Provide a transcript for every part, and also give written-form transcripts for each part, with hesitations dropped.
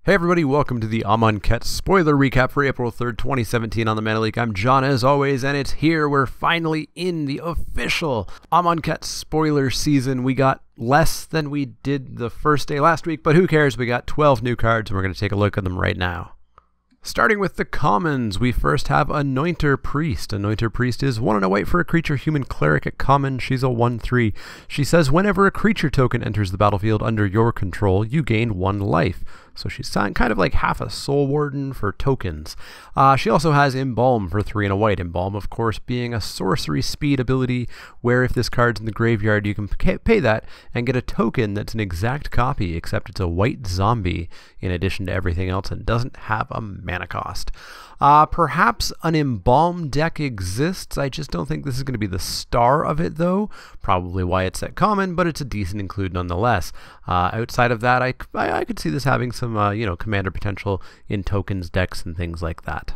Hey everybody, welcome to the Amonkhet spoiler recap for April 3rd, 2017 on the Mana Leek. I'm John as always, and it's here. We're finally in the official Amonkhet spoiler season. We got less than we did the first day last week, but who cares? We got 12 new cards, and we're going to take a look at them right now. Starting with the commons, we first have Anointed Priest. Anointed Priest is 1 and a white for a creature human cleric at common. She's a 1/3. She says whenever a creature token enters the battlefield under your control, you gain 1 life. So she's kind of like half a Soul Warden for tokens. She also has Embalm for 3 and a white. Embalm, of course, being a sorcery speed ability where if this card's in the graveyard, you can pay that and get a token that's an exact copy, except it's a white zombie in addition to everything else and doesn't have a mana cost. Perhaps an Embalm deck exists. I just don't think this is going to be the star of it, though. Probably why it's at common, but it's a decent include nonetheless. Outside of that, I could see this having some commander potential in tokens decks and things like that.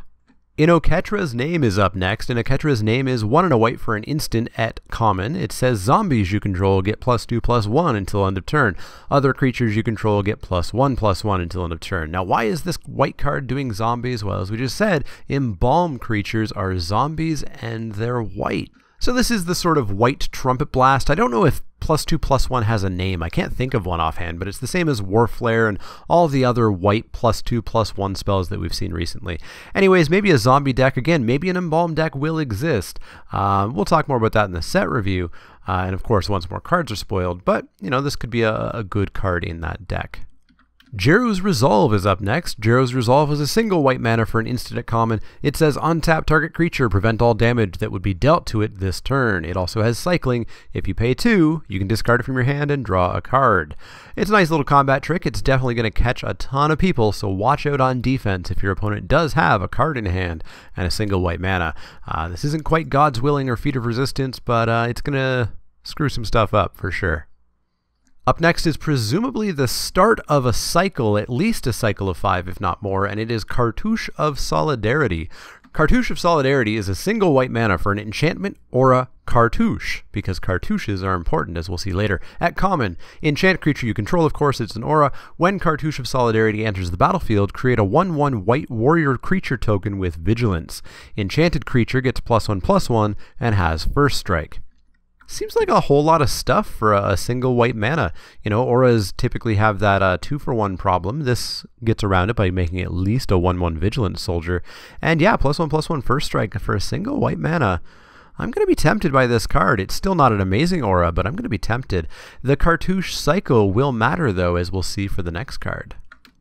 Inokhetra's Name is up next. Inokhetra's Name is 1 and a white for an instant at common. It says zombies you control get +2/+1 until end of turn. Other creatures you control get +1/+1 until end of turn. Now, why is this white card doing zombies? Well, as we just said, Embalm creatures are zombies and they're white. So this is the sort of white trumpet blast. I don't know if +2/+1 has a name. I can't think of one offhand, but it's the same as Warflare and all the other white +2/+1 spells that we've seen recently. Anyways, maybe a zombie deck. Again, maybe an Embalm deck will exist. We'll talk more about that in the set review, and of course once more cards are spoiled, but this could be a good card in that deck. Giroux Resolve is up next. Giroux Resolve is a single white mana for an instant at common. It says untap target creature, prevent all damage that would be dealt to it this turn. It also has cycling. If you pay 2, you can discard it from your hand and draw a card. It's a nice little combat trick. It's definitely going to catch a ton of people, so watch out on defense if your opponent does have a card in hand and a single white mana. This isn't quite God's Willing or Feat of Resistance, but it's going to screw some stuff up for sure. Up next is presumably the start of a cycle, at least a cycle of 5 if not more, and it is Cartouche of Solidarity. Cartouche of Solidarity is a single white mana for an enchantment aura cartouche, because cartouches are important as we'll see later. At common, enchant creature you control, of course it's an aura. When Cartouche of Solidarity enters the battlefield, create a 1/1 white warrior creature token with vigilance. Enchanted creature gets +1/+1 and has first strike. Seems like a whole lot of stuff for a single white mana. Auras typically have that 2-for-1 problem. This gets around it by making at least a 1/1 Vigilant Soldier. And yeah, +1/+1 first strike for a single white mana. I'm going to be tempted by this card. It's still not an amazing aura, but I'm going to be tempted. The Cartouche cycle will matter, though, as we'll see for the next card.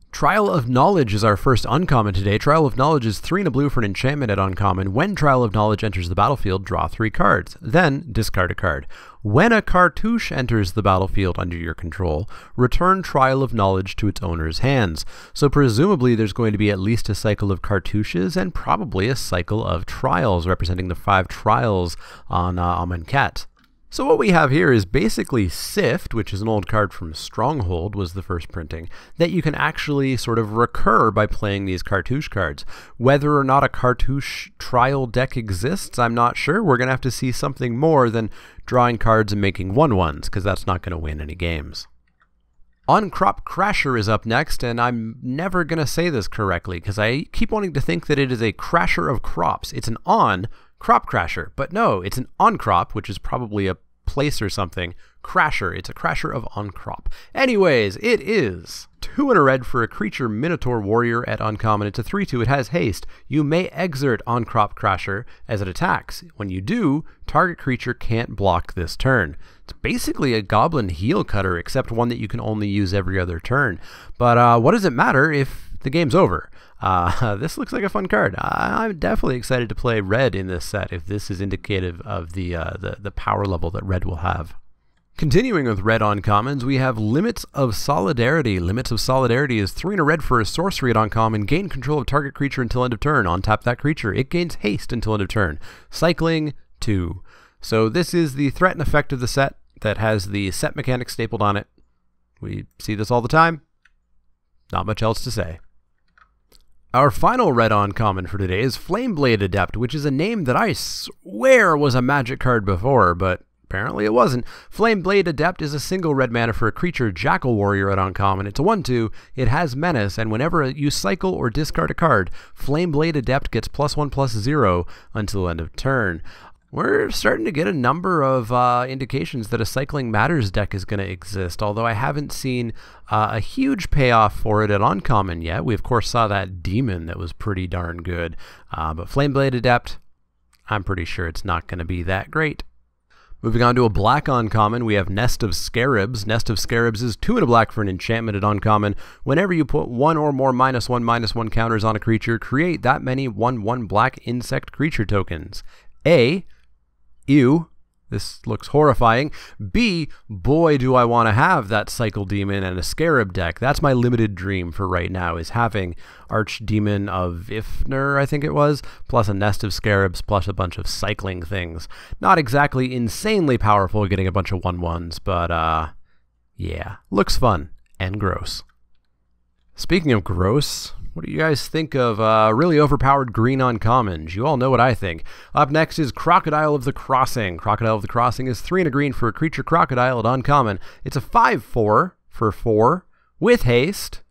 Trial of Knowledge is our first uncommon today. Trial of Knowledge is 3 and a blue for an enchantment at uncommon. When Trial of Knowledge enters the battlefield, draw 3 cards. Then discard a card. When a cartouche enters the battlefield under your control, return Trial of Knowledge to its owner's hands. So presumably there's going to be at least a cycle of cartouches and probably a cycle of trials, representing the 5 trials on Amonkhet. So what we have here is basically Sift, which is an old card from Stronghold, was the first printing, that you can actually sort of recur by playing these cartouche cards. Whether or not a cartouche trial deck exists, I'm not sure. We're going to have to see something more than drawing cards and making 1/1s, because that's not going to win any games. On-Crop Crasher is up next, and I'm never going to say this correctly, because I keep wanting to think that it is a crasher of crops. It's an on-crop crasher, but no, it's an on-crop, which is probably a place or something. Crasher, it's a crasher of on-crop. Anyways, it is 2 and a red for a creature Minotaur Warrior at uncommon. It's a 3/2, it has haste. You may exert On-Crop Crasher as it attacks. When you do, target creature can't block this turn. It's basically a Goblin Heel Cutter, except one that you can only use every other turn. But what does it matter if the game's over? This looks like a fun card. I'm definitely excited to play red in this set if this is indicative of the power level that red will have. Continuing with red uncommons, we have Limits of Solidarity. Limits of Solidarity is 3 and a red for a sorcery at uncommon. Gain control of target creature until end of turn. Untap that creature. It gains haste until end of turn. Cycling 2. So this is the threat and effect of the set that has the set mechanic stapled on it. We see this all the time. Not much else to say. Our final red uncommon for today is Flameblade Adept, which is a name that I swear was a magic card before, but Apparently it wasn't. Flameblade Adept is a single red mana for a creature Jackal Warrior at uncommon. It's a 1/2. It has menace, and whenever you cycle or discard a card, Flameblade Adept gets +1/+0 until end of turn. We're starting to get a number of indications that a Cycling Matters deck is going to exist, although I haven't seen a huge payoff for it at uncommon yet. We, of course, saw that Demon that was pretty darn good. But Flameblade Adept, I'm pretty sure it's not going to be that great. Moving on to a black uncommon, we have Nest of Scarabs. Nest of Scarabs is 2 and a black for an enchantment at uncommon. Whenever you put 1 or more -1/-1 counters on a creature, create that many 1/1 black insect creature tokens. A, ew, this looks horrifying. B, boy do I want to have that Cycle Demon and a Scarab deck. That's my limited dream for right now, is having Archdemon of Ifnir, I think it was, plus a Nest of Scarabs, plus a bunch of cycling things. Not exactly insanely powerful getting a bunch of 1/1s, but yeah, looks fun and gross. Speaking of gross, what do you guys think of really overpowered green uncommons? You all know what I think. Up next is Crocodile of the Crossing. Crocodile of the Crossing is 3 and a green for a creature crocodile at uncommon. It's a 5/4 for 4 with haste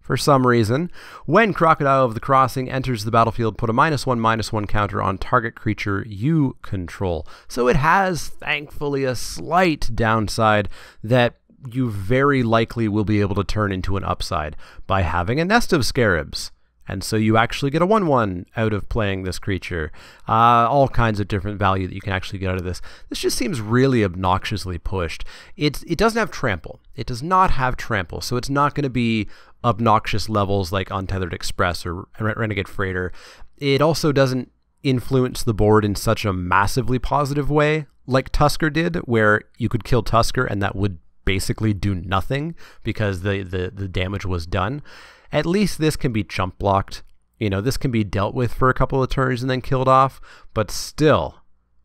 for some reason. When Crocodile of the Crossing enters the battlefield, put a -1/-1 counter on target creature you control. So it has, thankfully, a slight downside that you very likely will be able to turn into an upside by having a Nest of Scarabs. And so you actually get a 1/1 out of playing this creature. All kinds of different value that you can actually get out of this. This just seems really obnoxiously pushed. It doesn't have trample. It does not have trample, so it's not going to be obnoxious levels like Untethered Express or Renegade Freighter. It also doesn't influence the board in such a massively positive way like Tusker did, where you could kill Tusker and that would basically do nothing because the damage was done. At least this can be chump blocked. You know, this can be dealt with for a couple of turns and then killed off, but still,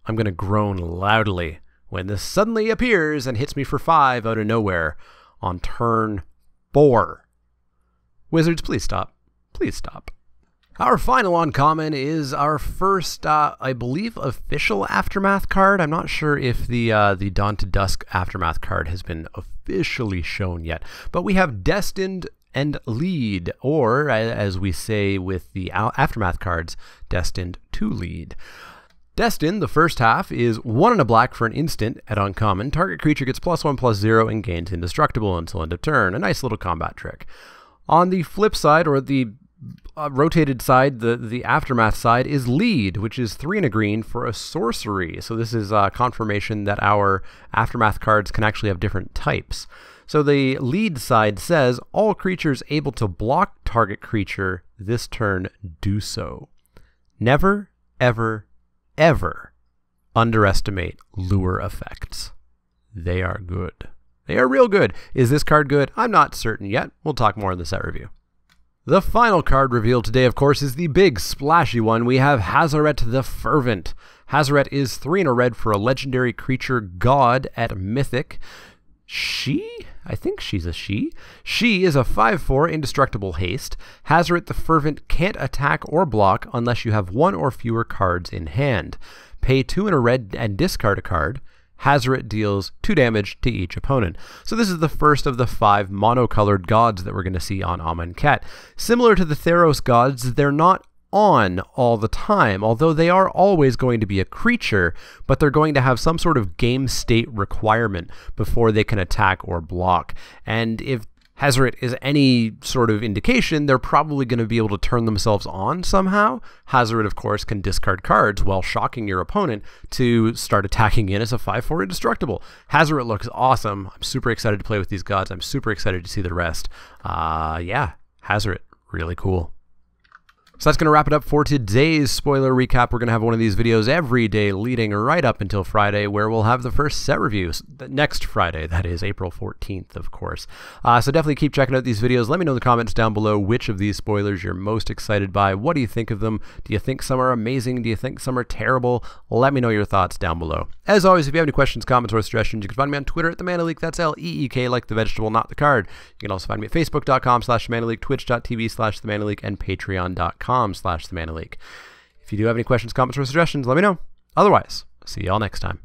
I'm going to groan loudly when this suddenly appears and hits me for 5 out of nowhere on turn 4. Wizards, please stop. Please stop. Our final uncommon is our first, I believe, official Aftermath card. I'm not sure if the Dawn to Dusk Aftermath card has been officially shown yet, but we have Destined and Lead, or as we say with the Aftermath cards, Destined to Lead. Destined, the first half, is 1 and a black for an instant at uncommon. Target creature gets +1/+0 and gains indestructible until end of turn. A nice little combat trick. On the flip side, or the rotated side, the Aftermath side, is Lead, which is 3 and a green for a sorcery. So this is confirmation that our Aftermath cards can actually have different types. So the Lead side says, all creatures able to block target creature this turn do so. Never, ever, ever underestimate lure effects. They are good. They are real good. Is this card good? I'm not certain yet. We'll talk more in the set review. The final card revealed today, of course, is the big splashy one. We have Hazoret the Fervent. Hazoret is 3 and a red for a legendary creature god at Mythic. I think she's a she. She is a 5/4 indestructible haste. Hazoret the Fervent can't attack or block unless you have 1 or fewer cards in hand. Pay 2 and a red and discard a card. Hazoret deals 2 damage to each opponent. So this is the first of the 5 monocolored gods that we're going to see on Amonkhet. Similar to the Theros gods, they're not on all the time, although they are always going to be a creature, but they're going to have some sort of game state requirement before they can attack or block. And if Hazoret is any sort of indication, they're probably going to be able to turn themselves on somehow. Hazoret, of course, can discard cards while shocking your opponent to start attacking in as a 5/4 indestructible. Hazoret looks awesome. I'm super excited to play with these gods. I'm super excited to see the rest. Yeah, Hazoret, really cool. So that's going to wrap it up for today's spoiler recap. We're going to have one of these videos every day leading right up until Friday, where we'll have the first set reviews. Next Friday, that is April 14th, of course. So definitely keep checking out these videos. Let me know in the comments down below which of these spoilers you're most excited by. What do you think of them? Do you think some are amazing? Do you think some are terrible? Let me know your thoughts down below. As always, if you have any questions, comments, or suggestions, you can find me on Twitter at @TheManaLeek. That's L-E-E-K, like the vegetable, not the card. You can also find me at Facebook.com/TheManaLeek, Twitch.tv/TheManaLeek, and Patreon.com/TheManaLeek. If you do have any questions, comments, or suggestions, let me know. Otherwise, see y'all next time.